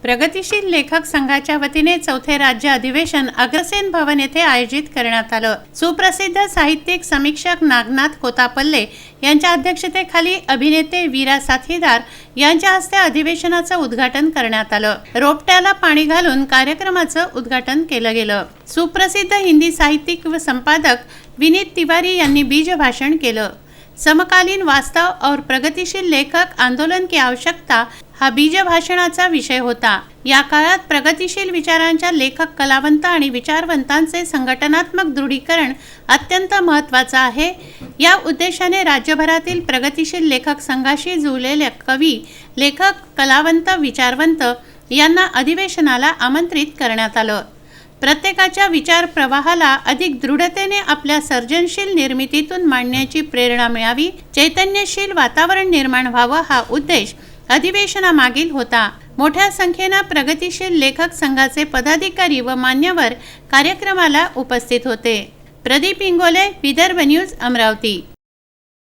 प्रगतिशील लेखक संघाच्या वतीने चौथे राज्य अधिवेशन अग्रसेन भवन येथे आयोजित करण्यात आलं। सुप्रसिद्ध साहित्यिक समीक्षक नागनाथ कोतापल्ले यांच्या अध्यक्षतेखाली अभिनेते वीरा साथीदार यांच्या हस्ते अधिवेशनाचं उद्घाटन करण्यात आलं। रोपट्याला पाणी घालून कार्यक्रमाचं उद्घाटन केलं गेलं। सुप्रसिद्ध हिंदी साहित्यिक व संपादक विनीत तिवारी यांनी बीज भाषण केलं। समकालीन वास्तव और प्रगतिशील लेखक आंदोलन की आवश्यकता हा बीज भाषणाचा विषय होता। या काळात प्रगतिशील विचारांच्या लेखक, कलावंत आणि विचारवंतांचे संघटनात्मक दृढीकरण अत्यंत महत्त्वाचं आहे। या उद्देशाने राज्यभरातील प्रगतिशील लेखक संघाशी जुळलेल्या कवी, लेखक, कलावंत, विचारवंत यांना अधिवेशनाला आमंत्रित करण्यात आलं। प्रत्येकाच्या विचार प्रवाहाला अधिक दृढतेने आपल्या सर्जनशील निर्मितीतून मांडण्याची प्रेरणा मिळावी, चैतन्यशील वातावरण निर्माण व्हावं हा उद्देश अधिवेशनामागील होता। मोठ्या संख्येने प्रगतिशील लेखक संघाचे पदाधिकारी व मान्यवर कार्यक्रमाला उपस्थित होते। प्रदीप इंगोले, विदर्भ न्यूज, अमरावती।